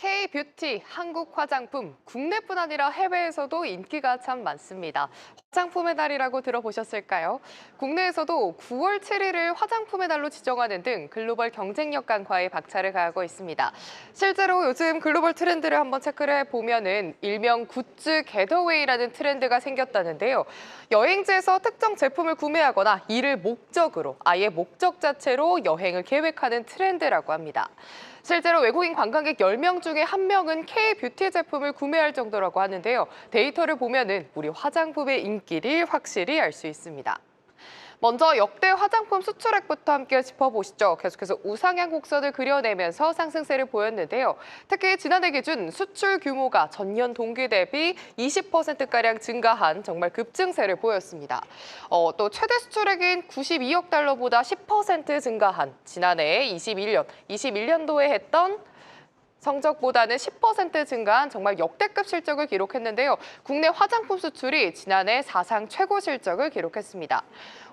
K-뷰티, 한국 화장품, 국내뿐 아니라 해외에서도 인기가 참 많습니다. 화장품의 달이라고 들어보셨을까요? 국내에서도 9월 7일을 화장품의 달로 지정하는 등 글로벌 경쟁력 강화에 박차를 가하고 있습니다. 실제로 요즘 글로벌 트렌드를 한번 체크를 해보면은 일명 굿즈 겟어웨이라는 트렌드가 생겼다는데요. 여행지에서 특정 제품을 구매하거나 이를 목적으로, 아예 목적 자체로 여행을 계획하는 트렌드라고 합니다. 실제로 외국인 관광객 10명 중에 1명은 K-뷰티 제품을 구매할 정도라고 하는데요. 데이터를 보면은 우리 화장품의 인기를 확실히 알 수 있습니다. 먼저 역대 화장품 수출액부터 함께 짚어보시죠. 계속해서 우상향 곡선을 그려내면서 상승세를 보였는데요. 특히 지난해 기준 수출 규모가 전년 동기 대비 20%가량 증가한 정말 급증세를 보였습니다. 또 최대 수출액인 92억 달러보다 10% 증가한 지난해 21년도에 했던 성적보다는 10% 증가한 정말 역대급 실적을 기록했는데요. 국내 화장품 수출이 지난해 사상 최고 실적을 기록했습니다.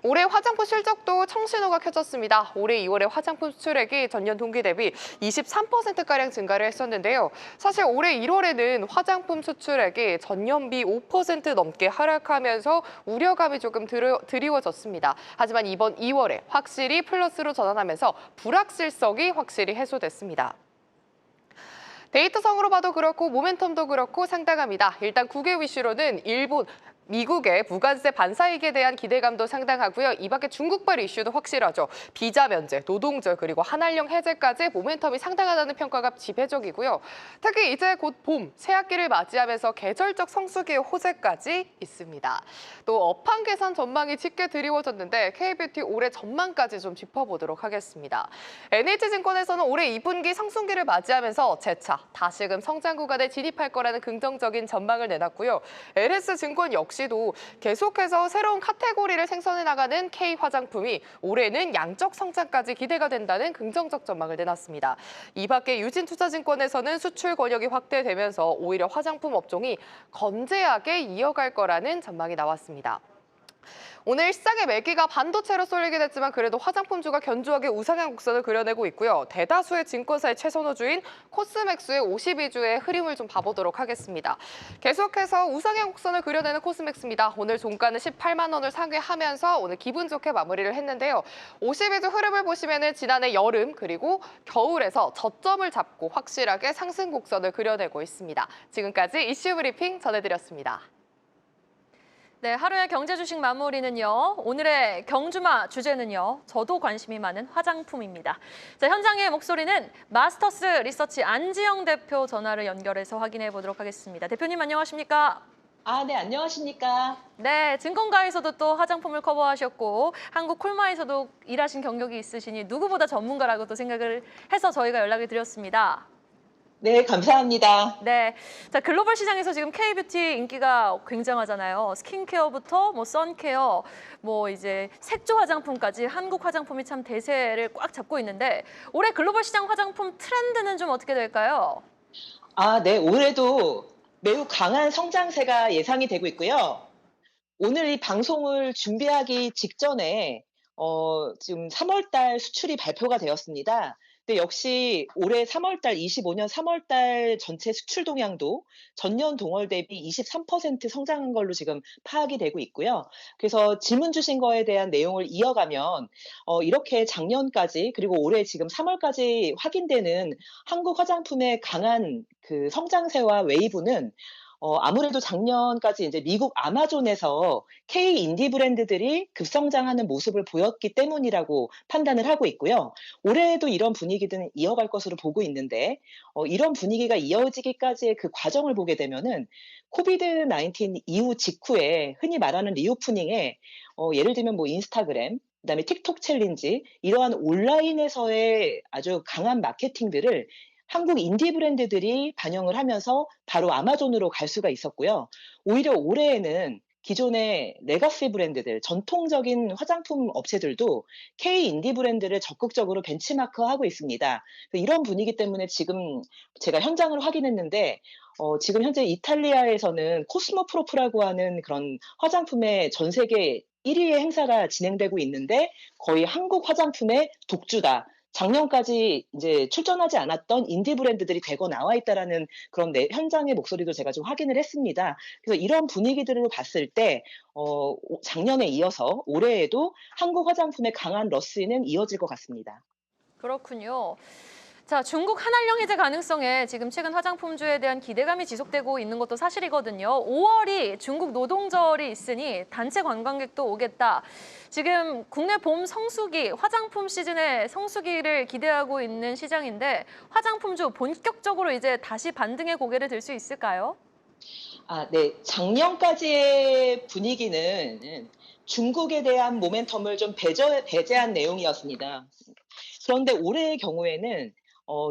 올해 화장품 실적도 청신호가 켜졌습니다. 올해 2월에 화장품 수출액이 전년 동기 대비 23%가량 증가를 했었는데요. 사실 올해 1월에는 화장품 수출액이 전년비 5% 넘게 하락하면서 우려감이 조금 드리워졌습니다. 하지만 이번 2월에 확실히 플러스로 전환하면서 불확실성이 확실히 해소됐습니다. 데이터성으로 봐도 그렇고 모멘텀도 그렇고 상당합니다. 일단 국외 위주로는 일본, 미국의 무관세 반사이익에 대한 기대감도 상당하고요. 이 밖에 중국발 이슈도 확실하죠. 비자 면제, 노동절 그리고 한한령 해제까지 모멘텀이 상당하다는 평가가 지배적이고요. 특히 이제 곧 봄, 새학기를 맞이하면서 계절적 성수기의 호재까지 있습니다. 또 업황 개선 전망이 짙게 드리워졌는데 K뷰티 올해 전망까지 좀 짚어보도록 하겠습니다. NH증권에서는 올해 2분기 상승기를 맞이하면서 재차 다시금 성장 구간에 진입할 거라는 긍정적인 전망을 내놨고요. LS증권 역시도 계속해서 새로운 카테고리를 생성해 나가는 K 화장품이 올해는 양적 성장까지 기대가 된다는 긍정적 전망을 내놨습니다. 이 밖에 유진투자증권에서는 수출 권역이 확대되면서 오히려 화장품 업종이 건재하게 이어갈 거라는 전망이 나왔습니다. 오늘 시장의 매기가 반도체로 쏠리긴 했지만 그래도 화장품주가 견조하게 우상향 곡선을 그려내고 있고요. 대다수의 증권사의 최선호주인 코스맥스의 52주의 흐름을 좀 봐보도록 하겠습니다. 계속해서 우상향 곡선을 그려내는 코스맥스입니다. 오늘 종가는 18만 원을 상회하면서 오늘 기분 좋게 마무리를 했는데요. 52주 흐름을 보시면은 지난해 여름 그리고 겨울에서 저점을 잡고 확실하게 상승 곡선을 그려내고 있습니다. 지금까지 이슈 브리핑 전해드렸습니다. 네, 하루의 경제 주식 마무리는요. 오늘의 경주마 주제는요. 저도 관심이 많은 화장품입니다. 자, 현장의 목소리는 마스터스 리서치 안지영 대표 전화를 연결해서 확인해 보도록 하겠습니다. 대표님 안녕하십니까? 네, 안녕하십니까? 네, 증권가에서도 또 화장품을 커버하셨고 한국 콜마에서도 일하신 경력이 있으시니 누구보다 전문가라고 또 생각을 해서 저희가 연락을 드렸습니다. 네, 감사합니다. 네, 자 글로벌 시장에서 지금 K뷰티 인기가 굉장하잖아요. 스킨케어부터 뭐 선케어, 뭐 이제 색조 화장품까지 한국 화장품이 참 대세를 꽉 잡고 있는데 올해 글로벌 시장 화장품 트렌드는 좀 어떻게 될까요? 네, 올해도 매우 강한 성장세가 예상이 되고 있고요. 오늘 이 방송을 준비하기 직전에 지금 3월 달 수출이 발표가 되었습니다. 근데 역시 올해 3월 달 25년 3월 달 전체 수출 동향도 전년 동월 대비 23% 성장한 걸로 지금 파악이 되고 있고요. 그래서 질문 주신 거에 대한 내용을 이어가면 이렇게 작년까지 그리고 올해 지금 3월까지 확인되는 한국 화장품의 강한 그 성장세와 웨이브는 아무래도 작년까지 이제 미국 아마존에서 K 인디 브랜드들이 급성장하는 모습을 보였기 때문이라고 판단을 하고 있고요. 올해에도 이런 분위기는 이어갈 것으로 보고 있는데 이런 분위기가 이어지기까지의 그 과정을 보게 되면은 코비드-19 이후 직후에 흔히 말하는 리오프닝에 예를 들면 뭐 인스타그램 그다음에 틱톡 챌린지 이러한 온라인에서의 아주 강한 마케팅들을 한국 인디 브랜드들이 반영을 하면서 바로 아마존으로 갈 수가 있었고요. 오히려 올해에는 기존의 레가시 브랜드들, 전통적인 화장품 업체들도 K 인디 브랜드를 적극적으로 벤치마크하고 있습니다. 이런 분위기 때문에 지금 제가 현장을 확인했는데 지금 현재 이탈리아에서는 코스모프로프라고 하는 그런 화장품의 전 세계 1위의 행사가 진행되고 있는데 거의 한국 화장품의 독주다. 작년까지 이제 출전하지 않았던 인디 브랜드들이 대거 나와 있다라는 그런 현장의 목소리도 제가 좀 확인을 했습니다. 그래서 이런 분위기들을 봤을 때 작년에 이어서 올해에도 한국 화장품의 강한 러시는 이어질 것 같습니다. 그렇군요. 자, 중국 한한령 해제 가능성에 지금 최근 화장품주에 대한 기대감이 지속되고 있는 것도 사실이거든요. 5월이 중국 노동절이 있으니 단체 관광객도 오겠다. 지금 국내 봄 성수기, 화장품 시즌의 성수기를 기대하고 있는 시장인데 화장품주 본격적으로 이제 다시 반등의 고개를 들 수 있을까요? 네. 작년까지의 분위기는 중국에 대한 모멘텀을 좀 배제한 내용이었습니다. 그런데 올해의 경우에는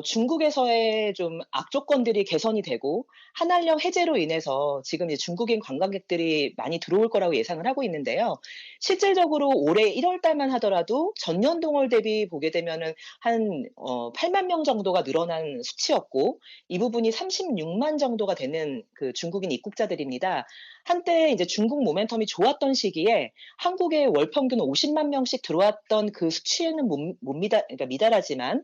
중국에서의 좀 악조건들이 개선이 되고 한한령 해제로 인해서 지금 이제 중국인 관광객들이 많이 들어올 거라고 예상을 하고 있는데요. 실질적으로 올해 1월 달만 하더라도 전년 동월 대비 보게 되면은 한 8만 명 정도가 늘어난 수치였고 이 부분이 36만 정도가 되는 그 중국인 입국자들입니다. 한때 이제 중국 모멘텀이 좋았던 시기에 한국에 월 평균 50만 명씩 들어왔던 그 수치에는 그러니까 미달하지만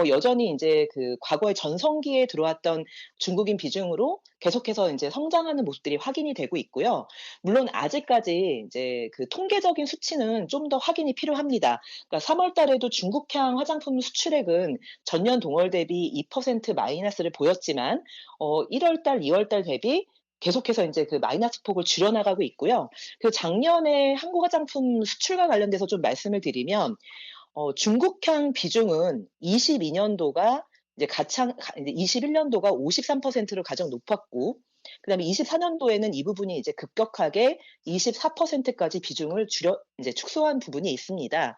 여전히 이제 그 과거의 전성기에 들어왔던 중국인 비중으로 계속해서 이제 성장하는 모습들이 확인이 되고 있고요. 물론 아직까지 이제 그 통계적인 수치는 좀 더 확인이 필요합니다. 그러니까 3월 달에도 중국향 화장품 수출액은 전년 동월 대비 2% 마이너스를 보였지만 1월 달, 2월 달 대비 계속해서 이제 그 마이너스 폭을 줄여나가고 있고요. 그 작년에 한국 화장품 수출과 관련돼서 좀 말씀을 드리면 중국향 비중은 22년도가 이제 21년도가 53%로 가장 높았고, 그다음에 24년도에는 이 부분이 이제 급격하게 24%까지 비중을 이제 축소한 부분이 있습니다.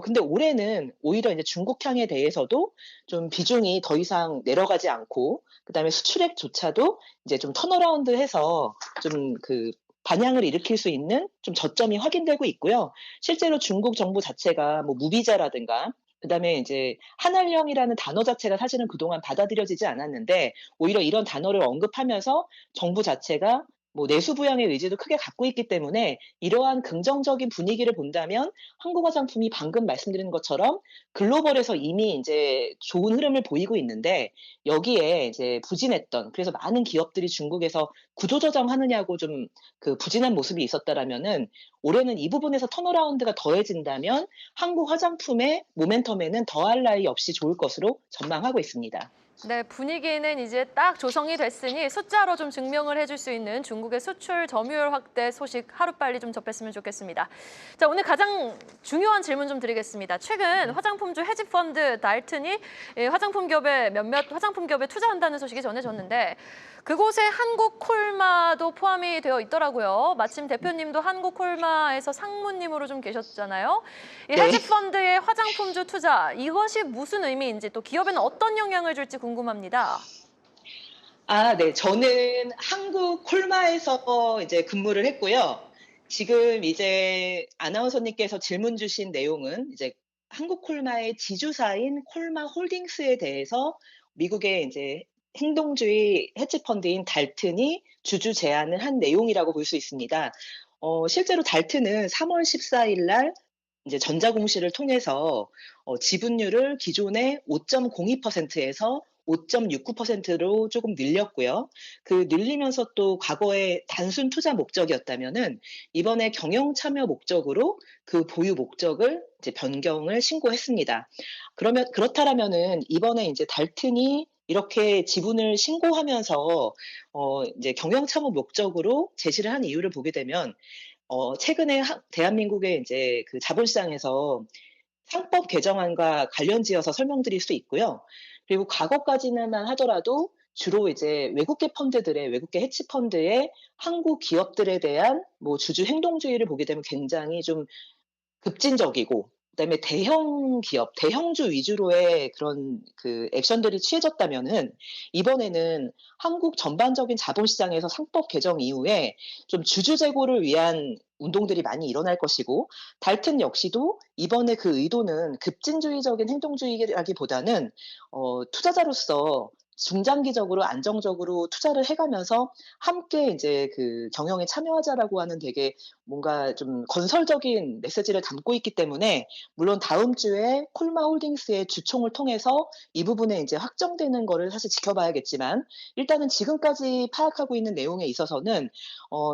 근데 올해는 오히려 이제 중국향에 대해서도 좀 비중이 더 이상 내려가지 않고, 그다음에 수출액조차도 이제 좀 턴어라운드해서 좀 그 반향을 일으킬 수 있는 좀 저점이 확인되고 있고요. 실제로 중국 정부 자체가 뭐 무비자라든가 그다음에 이제 한한령이라는 단어 자체가 사실은 그동안 받아들여지지 않았는데 오히려 이런 단어를 언급하면서 정부 자체가 뭐 내수 부양의 의지도 크게 갖고 있기 때문에 이러한 긍정적인 분위기를 본다면 한국 화장품이 방금 말씀드린 것처럼 글로벌에서 이미 이제 좋은 흐름을 보이고 있는데 여기에 이제 부진했던 그래서 많은 기업들이 중국에서 구조조정하느냐고 좀 그 부진한 모습이 있었다라면은 올해는 이 부분에서 턴어라운드가 더해진다면 한국 화장품의 모멘텀에는 더할 나위 없이 좋을 것으로 전망하고 있습니다. 네, 분위기는 이제 딱 조성이 됐으니 숫자로 좀 증명을 해줄 수 있는 중국의 수출 점유율 확대 소식 하루빨리 좀 접했으면 좋겠습니다. 자, 오늘 가장 중요한 질문 좀 드리겠습니다. 최근 화장품주 헤지펀드 달튼이 화장품 기업에 투자한다는 소식이 전해졌는데 그곳에 한국 콜마도 포함이 되어 있더라고요. 마침 대표님도 한국 콜마에서 상무님으로 좀 계셨잖아요. 이 네. 헤지펀드의 화장품주 투자, 이것이 무슨 의미인지 또 기업에는 어떤 영향을 줄지 궁금합니다. 네. 저는 한국 콜마에서 이제 근무를 했고요. 지금 이제 아나운서님께서 질문 주신 내용은 이제 한국 콜마의 지주사인 콜마 홀딩스에 대해서 미국의 이제 행동주의 헤지펀드인 달튼이 주주 제안을 한 내용이라고 볼 수 있습니다. 실제로 달튼은 3월 14일 날 이제 전자공시를 통해서 지분율을 기존의 5.02%에서 5.69%로 조금 늘렸고요. 그 늘리면서 또 과거에 단순 투자 목적이었다면은 이번에 경영 참여 목적으로 그 보유 목적을 이제 변경을 신고했습니다. 그렇다라면은 이번에 이제 달튼이 이렇게 지분을 신고하면서 이제 경영 참여 목적으로 제시를 한 이유를 보게 되면 최근에 대한민국의 이제 그 자본시장에서 상법 개정안과 관련지어서 설명드릴 수 있고요. 그리고 과거까지만 하더라도 주로 이제 외국계 헤지펀드의 한국 기업들에 대한 뭐 주주 행동주의를 보게 되면 굉장히 좀 급진적이고 그다음에 대형 기업, 대형주 위주로의 그런 그 액션들이 취해졌다면은 이번에는 한국 전반적인 자본시장에서 상법 개정 이후에 좀 주주 재고를 위한 운동들이 많이 일어날 것이고 달튼 역시도 이번에 그 의도는 급진주의적인 행동주의라기보다는 투자자로서 중장기적으로 안정적으로 투자를 해가면서 함께 이제 그 경영에 참여하자라고 하는 되게 뭔가 좀 건설적인 메시지를 담고 있기 때문에 물론 다음 주에 콜마 홀딩스의 주총을 통해서 이 부분에 이제 확정되는 거를 사실 지켜봐야겠지만 일단은 지금까지 파악하고 있는 내용에 있어서는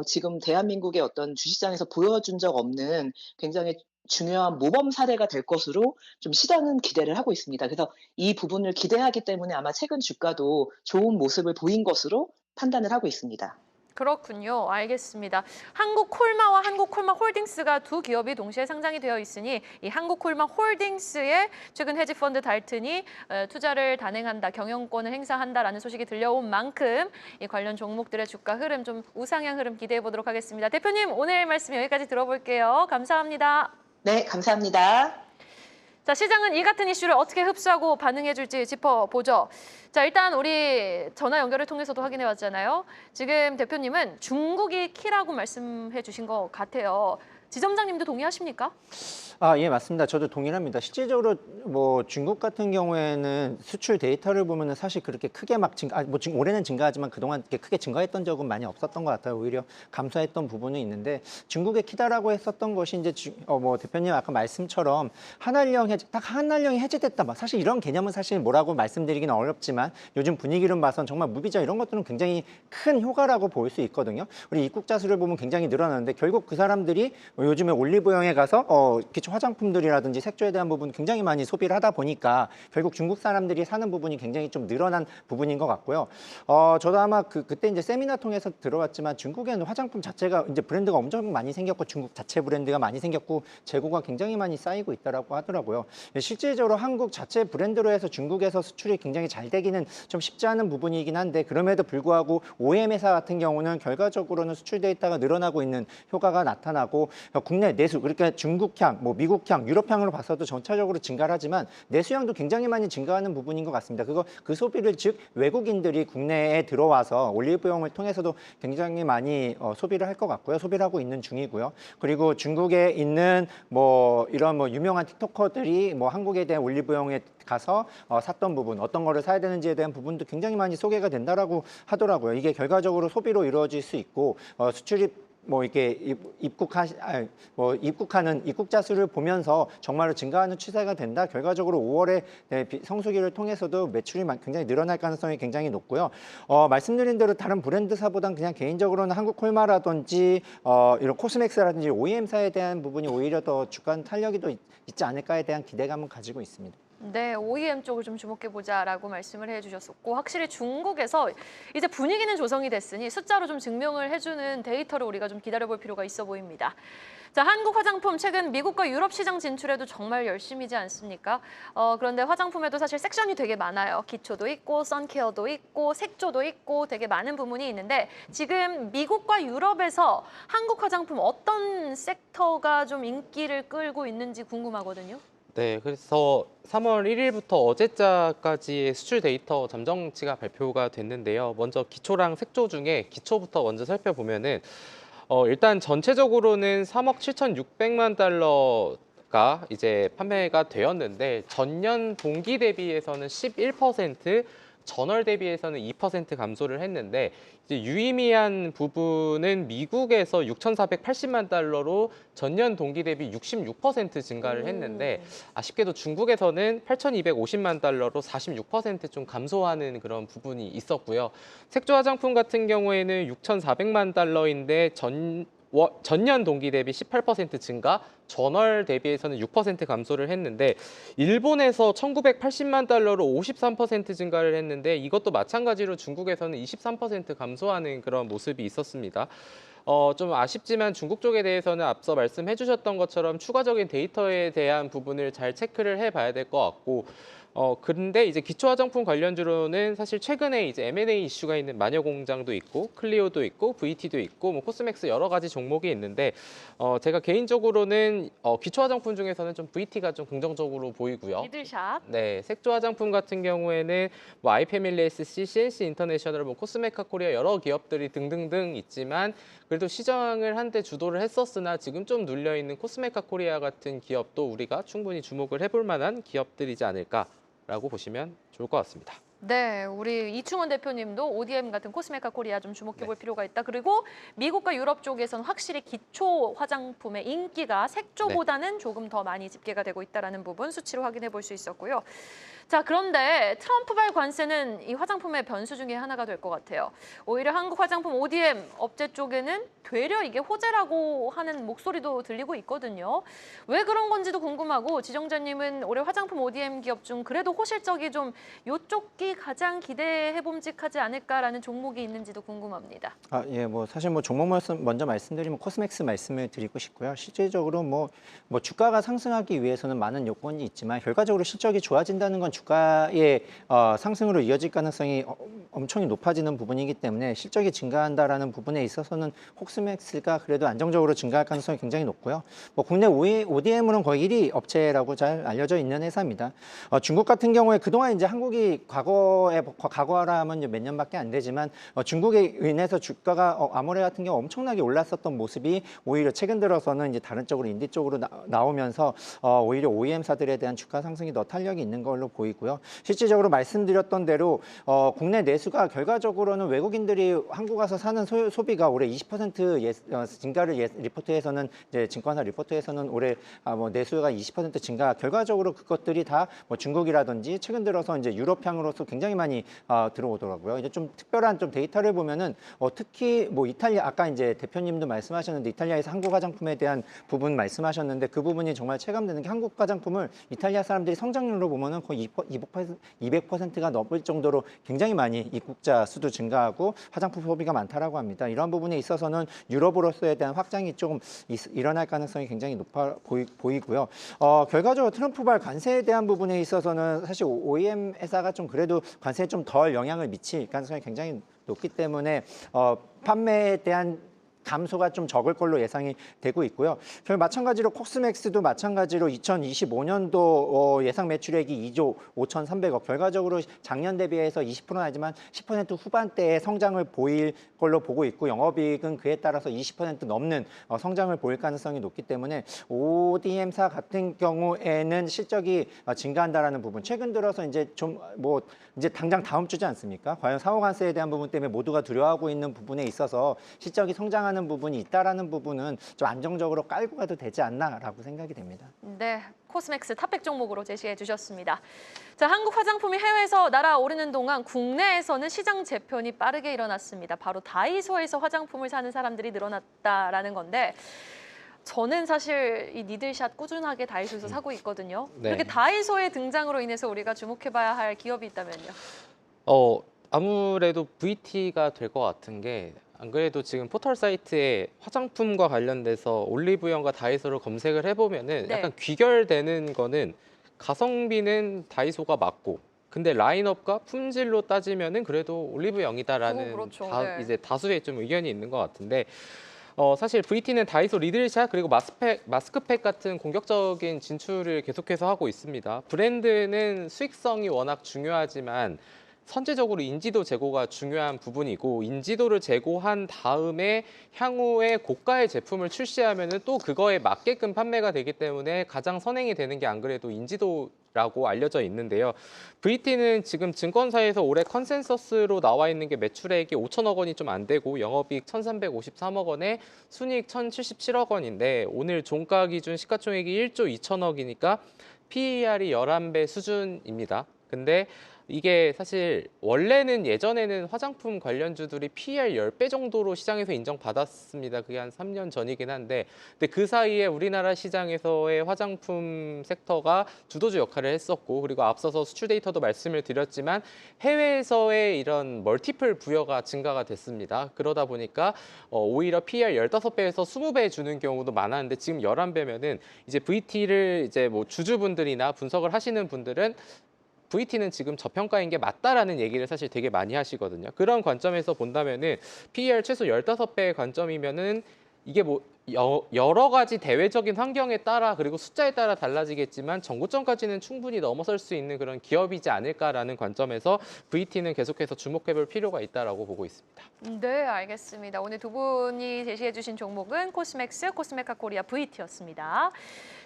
지금 대한민국의 어떤 주식시장에서 보여준 적 없는 굉장히 중요한 모범 사례가 될 것으로 좀 시장은 기대를 하고 있습니다. 그래서 이 부분을 기대하기 때문에 아마 최근 주가도 좋은 모습을 보인 것으로 판단을 하고 있습니다. 그렇군요. 알겠습니다. 한국콜마와 한국콜마홀딩스가 두 기업이 동시에 상장이 되어 있으니 이 한국콜마홀딩스에 최근 헤지펀드 달튼이 투자를 단행한다, 경영권을 행사한다라는 소식이 들려온 만큼 이 관련 종목들의 주가 흐름 좀 우상향 흐름 기대해 보도록 하겠습니다. 대표님, 오늘 말씀 여기까지 들어볼게요. 감사합니다. 네, 감사합니다. 자, 시장은 이 같은 이슈를 어떻게 흡수하고 반응해 줄지 짚어보죠. 자, 일단 우리 전화 연결을 통해서도 확인해 봤잖아요. 지금 대표님은 중국이 키라고 말씀해 주신 것 같아요. 지점장님도 동의하십니까? 예, 맞습니다. 저도 동일합니다. 실질적으로 뭐 중국 같은 경우에는 수출 데이터를 보면은 사실 그렇게 크게 막 지금 올해는 증가하지만 그동안 이렇게 크게 증가했던 적은 많이 없었던 것 같아요. 오히려 감소했던 부분은 있는데 중국의 키다라고 했었던 것이 이제 뭐 대표님 아까 말씀처럼 딱 한한령이 해제됐다. 막 사실 이런 개념은 사실 뭐라고 말씀드리기는 어렵지만 요즘 분위기를 봐선 정말 무비자 이런 것들은 굉장히 큰 효과라고 볼 수 있거든요. 우리 입국자 수를 보면 굉장히 늘어나는데 결국 그 사람들이 요즘에 올리브영에 가서 기초 화장품들이라든지 색조에 대한 부분 굉장히 많이 소비를 하다 보니까 결국 중국 사람들이 사는 부분이 굉장히 좀 늘어난 부분인 것 같고요. 저도 아마 그때 이제 세미나 통해서 들어왔지만 중국에는 화장품 자체가 이제 브랜드가 엄청 많이 생겼고 중국 자체 브랜드가 많이 생겼고 재고가 굉장히 많이 쌓이고 있다라고 하더라고요. 실질적으로 한국 자체 브랜드로 해서 중국에서 수출이 굉장히 잘 되기는 좀 쉽지 않은 부분이긴 한데 그럼에도 불구하고 OEM 회사 같은 경우는 결과적으로는 수출 데이터가 늘어나고 있는 효과가 나타나고 국내 내수 그러니까 중국향, 뭐 미국향, 유럽향으로 봤어도 전체적으로 증가를 하지만 내수향도 굉장히 많이 증가하는 부분인 것 같습니다. 그 소비를 즉 외국인들이 국내에 들어와서 올리브영을 통해서도 굉장히 많이 소비를 할 것 같고요. 소비를 하고 있는 중이고요. 그리고 중국에 있는 뭐 이런 뭐 유명한 틱토커들이 뭐 한국에 대한 올리브영에 가서 샀던 부분, 어떤 거를 사야 되는지에 대한 부분도 굉장히 많이 소개가 된다라고 하더라고요. 이게 결과적으로 소비로 이루어질 수 있고 수출이 뭐 이렇게 입국하는 입국자 수를 보면서 정말로 증가하는 추세가 된다. 결과적으로 5월에 성수기를 통해서도 매출이 굉장히 늘어날 가능성이 굉장히 높고요. 말씀드린 대로 다른 브랜드사보다는 그냥 개인적으로는 한국콜마라든지 이런 코스맥스라든지 OEM사에 대한 부분이 오히려 더 주가 탄력이 더 있지 않을까에 대한 기대감을 가지고 있습니다. 네, OEM 쪽을 좀 주목해보자라고 말씀을 해주셨었고 확실히 중국에서 이제 분위기는 조성이 됐으니 숫자로 좀 증명을 해주는 데이터를 우리가 좀 기다려볼 필요가 있어 보입니다. 자, 한국 화장품 최근 미국과 유럽 시장 진출에도 정말 열심이지 않습니까? 그런데 화장품에도 사실 섹션이 되게 많아요. 기초도 있고 선케어도 있고 색조도 있고 되게 많은 부분이 있는데 지금 미국과 유럽에서 한국 화장품 어떤 섹터가 좀 인기를 끌고 있는지 궁금하거든요. 네, 그래서 3월 1일부터 어제자까지의 수출 데이터 잠정치가 발표가 됐는데요. 먼저 기초랑 색조 중에 기초부터 먼저 살펴보면은 일단 전체적으로는 3억 7,600만 달러가 이제 판매가 되었는데 전년 동기 대비해서는 11%, 전월 대비해서는 2% 감소를 했는데 이제 유의미한 부분은 미국에서 6,480만 달러로 전년 동기 대비 66% 증가를 했는데 아쉽게도 중국에서는 8,250만 달러로 46% 감소하는 그런 부분이 있었고요. 색조 화장품 같은 경우에는 6,400만 달러인데 전년 동기 대비 18% 증가, 전월 대비해서는 6% 감소를 했는데 일본에서 1,980만 달러로 53% 증가를 했는데 이것도 마찬가지로 중국에서는 23% 감소하는 그런 모습이 있었습니다. 좀 아쉽지만 중국 쪽에 대해서는 앞서 말씀해 주셨던 것처럼 추가적인 데이터에 대한 부분을 잘 체크를 해봐야 될 것 같고 근데 이제 기초 화장품 관련주로는 사실 최근에 이제 M&A 이슈가 있는 마녀공장도 있고 클리오도 있고 VT도 있고 뭐 코스맥스 여러 가지 종목이 있는데 제가 개인적으로는 기초 화장품 중에서는 좀 VT가 좀 긍정적으로 보이고요. 미들샷. 네, 색조 화장품 같은 경우에는 뭐 아이패밀리SC, CNC 인터내셔널, 뭐 코스메카 코리아 여러 기업들이 등등등 있지만 그래도 시장을 한때 주도를 했었으나 지금 좀 눌려 있는 코스메카 코리아 같은 기업도 우리가 충분히 주목을 해볼 만한 기업들이지 않을까라고 보시면 좋을 것 같습니다. 네, 우리 이충원 대표님도 ODM 같은 코스메카 코리아 좀 주목해볼 필요가 있다. 그리고 미국과 유럽 쪽에서는 확실히 기초 화장품의 인기가 색조보다는 조금 더 많이 집계가 되고 있다는 부분 수치로 확인해 볼 수 있었고요. 자, 그런데 트럼프발 관세는 이 화장품의 변수 중에 하나가 될 것 같아요. 오히려 한국 화장품 ODM 업체 쪽에는 되려 이게 호재라고 하는 목소리도 들리고 있거든요. 왜 그런 건지도 궁금하고 지정자님은 올해 화장품 ODM 기업 중 그래도 호실적이 좀 요쪽이 가장 기대해봄직하지 않을까라는 종목이 있는지도 궁금합니다. 예, 뭐 사실 뭐 종목 먼저 말씀드리면 코스맥스 말씀을 드리고 싶고요. 실제적으로 뭐 주가가 상승하기 위해서는 많은 요건이 있지만 결과적으로 실적이 좋아진다는 건 주가의 상승으로 이어질 가능성이 엄청 높아지는 부분이기 때문에 실적이 증가한다라는 부분에 있어서는 코스맥스가 그래도 안정적으로 증가할 가능성이 굉장히 높고요. 뭐 국내 ODM으로는 거의 1위 업체라고 잘 알려져 있는 회사입니다. 중국 같은 경우에 그동안 이제 한국이 과거라 하면 몇 년밖에 안 되지만 중국에 인해서 주가가 아모레 같은 경우 엄청나게 올랐었던 모습이 오히려 최근 들어서는 이제 다른 쪽으로 인디 쪽으로 나오면서 오히려 OEM사들에 대한 주가 상승이 더 탄력이 있는 걸로 보이고요. 실질적으로 말씀드렸던 대로 국내 내수가 결과적으로는 외국인들이 한국 와서 사는 소비가 올해 20% 증가를 리포트에서는 이제 증권사 리포트에서는 올해 뭐 내수가 20% 증가. 결과적으로 그것들이 다 뭐 중국이라든지 최근 들어서 이제 유럽향으로서 굉장히 많이 들어오더라고요. 이제 좀 특별한 좀 데이터를 보면은 특히 뭐 이탈리아 아까 이제 대표님도 말씀하셨는데 이탈리아에서 한국 화장품에 대한 부분 말씀하셨는데 그 부분이 정말 체감되는 게 한국 화장품을 이탈리아 사람들이 성장률로 보면은 거의 200%가 넘을 정도로 굉장히 많이 입국자 수도 증가하고 화장품 소비가 많다라고 합니다. 이런 부분에 있어서는 유럽으로서에 대한 확장이 조금 일어날 가능성이 굉장히 높아 보이고요. 결과적으로 트럼프발 관세에 대한 부분에 있어서는 사실 OEM 회사가 좀 그래도 관세에 좀 덜 영향을 미칠 가능성이 굉장히 높기 때문에 판매에 대한 감소가 좀 적을 걸로 예상이 되고 있고요. 마찬가지로 코스맥스도 마찬가지로 2025년도 예상 매출액이 2조 5,300억. 결과적으로 작년 대비해서 20%는 아니지만 10% 후반대의 성장을 보일 걸로 보고 있고 영업이익은 그에 따라서 20% 넘는 성장을 보일 가능성이 높기 때문에 ODM사 같은 경우에는 실적이 증가한다라는 부분. 최근 들어서 이제 좀 이제 당장 다음 주지 않습니까? 과연 사후관세에 대한 부분 때문에 모두가 두려워하고 있는 부분에 있어서 실적이 성장하는 부분이 있다라는 부분은 좀 안정적으로 깔고 가도 되지 않나라고 생각이 됩니다. 네, 코스맥스 탑백 종목으로 제시해 주셨습니다. 자, 한국 화장품이 해외에서 날아오르는 동안 국내에서는 시장 재편이 빠르게 일어났습니다. 바로 다이소에서 화장품을 사는 사람들이 늘어났다라는 건데 저는 사실 이 니들샷 꾸준하게 다이소에서 사고 있거든요. 네. 그렇게 다이소의 등장으로 인해서 우리가 주목해봐야 할 기업이 있다면요? 아무래도 VT가 될 것 같은 게 안 그래도 지금 포털 사이트에 화장품과 관련돼서 올리브영과 다이소를 검색을 해보면은 네. 약간 귀결되는 거는 가성비는 다이소가 맞고 근데 라인업과 품질로 따지면은 그래도 올리브영이다라는 그렇죠. 네. 이제 다수의 좀 의견이 있는 것 같은데 사실 VT는 다이소 리들샷 그리고 마스크팩 같은 공격적인 진출을 계속해서 하고 있습니다. 브랜드는 수익성이 워낙 중요하지만 선제적으로 인지도 제고가 중요한 부분이고 인지도를 제고한 다음에 향후에 고가의 제품을 출시하면은 또 그거에 맞게끔 판매가 되기 때문에 가장 선행이 되는 게 안 그래도 인지도라고 알려져 있는데요. VT는 지금 증권사에서 올해 컨센서스로 나와 있는 게 매출액이 5천억 원이 좀 안 되고 영업이익 1,353억 원에 순이익 1,077억 원인데 오늘 종가 기준 시가총액이 1조 2천억이니까 PER이 11배 수준입니다. 근데 이게 사실 원래는 예전에는 화장품 관련주들이 PER 10배 정도로 시장에서 인정받았습니다. 그게 한 3년 전이긴 한데 근데 그 사이에 우리나라 시장에서의 화장품 섹터가 주도주 역할을 했었고 그리고 앞서서 수출 데이터도 말씀을 드렸지만 해외에서의 이런 멀티플 부여가 증가가 됐습니다. 그러다 보니까 오히려 PER 15배에서 20배 주는 경우도 많았는데 지금 11배면은 이제 VT를 이제 뭐 주주분들이나 분석을 하시는 분들은 VT는 지금 저평가인 게 맞다라는 얘기를 사실 되게 많이 하시거든요. 그런 관점에서 본다면은 PER 최소 15배의 관점이면은 이게 뭐 여러 가지 대외적인 환경에 따라 그리고 숫자에 따라 달라지겠지만 정고점까지는 충분히 넘어설 수 있는 그런 기업이지 않을까라는 관점에서 VT는 계속해서 주목해볼 필요가 있다라고 보고 있습니다. 네, 알겠습니다. 오늘 두 분이 제시해 주신 종목은 코스맥스, 코스메카 코리아 VT였습니다.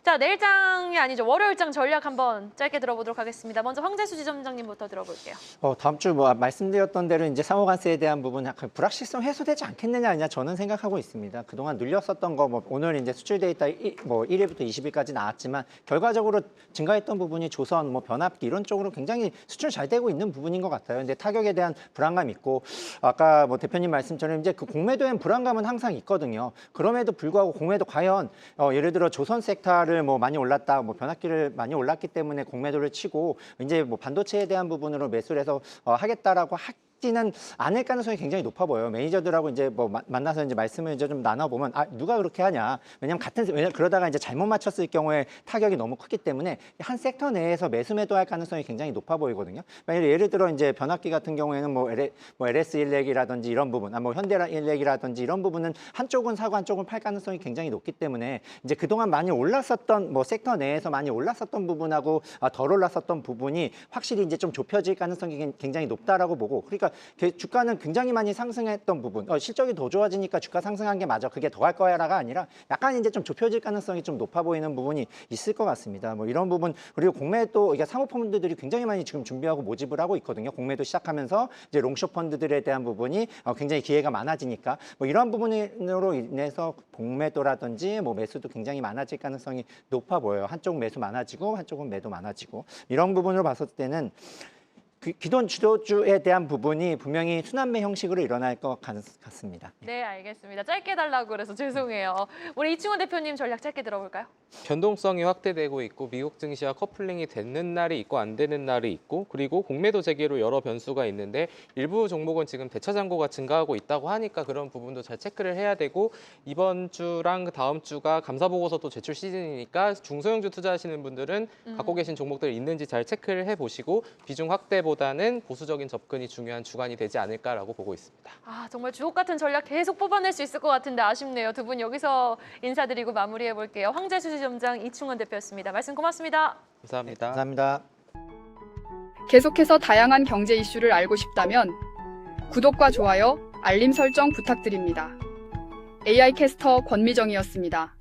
자, 내일장이 아니죠. 월요일장 전략 한번 짧게 들어보도록 하겠습니다. 먼저 황재수 지점장님부터 들어볼게요. 다음 주 뭐 말씀드렸던 대로 이제 상호관세에 대한 부분 약간 불확실성 해소되지 않겠느냐 아니냐 저는 생각하고 있습니다. 그동안 눌렸었던 거 뭐 오늘 이제 수출 데이터 1일부터 20일까지 나왔지만 결과적으로 증가했던 부분이 조선, 뭐 변압기 이런 쪽으로 굉장히 수출 잘 되고 있는 부분인 것 같아요. 근데 타격에 대한 불안감이 있고 아까 뭐 대표님 말씀처럼 이제 그 공매도엔 불안감은 항상 있거든요. 그럼에도 불구하고 공매도 과연 예를 들어 조선 섹터를 뭐 많이 올랐다, 뭐 변압기를 많이 올랐기 때문에 공매도를 치고 이제 뭐 반도체에 대한 부분으로 매수를 해서 하겠다라고 지는 않을 가능성이 굉장히 높아 보여요. 매니저들하고 이제 뭐 만나서 이제 말씀을 이제 좀 나눠보면 누가 그렇게 하냐. 왜냐면 그러다가 이제 잘못 맞췄을 경우에 타격이 너무 크기 때문에 한 섹터 내에서 매수 매도할 가능성이 굉장히 높아 보이거든요. 예를 들어 이제 변압기 같은 경우에는 뭐 LS 일렉이라든지 이런 부분, 뭐 현대 일렉이라든지 이런 부분은 한쪽은 사고 한쪽은 팔 가능성이 굉장히 높기 때문에 이제 그동안 많이 올랐었던 뭐 섹터 내에서 많이 올랐었던 부분하고 덜 올랐었던 부분이 확실히 이제 좀 좁혀질 가능성이 굉장히 높다라고 보고 그러니까 주가는 굉장히 많이 상승했던 부분, 실적이 더 좋아지니까 주가 상승한 게 맞아. 그게 더 할 거야라가 아니라 약간 이제 좀 좁혀질 가능성이 좀 높아 보이는 부분이 있을 것 같습니다. 뭐 이런 부분 그리고 공매도 이게 사모펀드들이 굉장히 많이 지금 준비하고 모집을 하고 있거든요. 공매도 시작하면서 이제 롱숏 펀드들에 대한 부분이 굉장히 기회가 많아지니까 뭐 이런 부분으로 인해서 공매도라든지 뭐 매수도 굉장히 많아질 가능성이 높아 보여요. 한쪽 매수 많아지고 한쪽은 매도 많아지고 이런 부분으로 봤을 때는 기존 주도주에 대한 부분이 분명히 순환매 형식으로 일어날 것 같습니다. 네, 알겠습니다. 짧게 달라고 그래서 죄송해요. 우리 이충원 대표님 전략 짧게 들어볼까요? 변동성이 확대되고 있고 미국 증시와 커플링이 되는 날이 있고 안 되는 날이 있고 그리고 공매도 재개로 여러 변수가 있는데 일부 종목은 지금 대차 잔고가 증가하고 있다고 하니까 그런 부분도 잘 체크를 해야 되고 이번 주랑 그 다음 주가 감사 보고서도 제출 시즌이니까 중소형주 투자하시는 분들은 갖고 계신 종목들 있는지 잘 체크를 해보시고 비중 확대보다는 보수적인 접근이 중요한 주간이 되지 않을까라고 보고 있습니다. 정말 주옥 같은 전략 계속 뽑아낼 수 있을 것 같은데 아쉽네요. 두 분 여기서 인사드리고 마무리해 볼게요. 황재수 지점장, 이충원 대표였습니다. 말씀 고맙습니다. 감사합니다. 감사합니다. 계속해서 다양한 경제 이슈를 알고 싶다면 구독과 좋아요, 알림 설정 부탁드립니다. AI 캐스터 권미정이었습니다.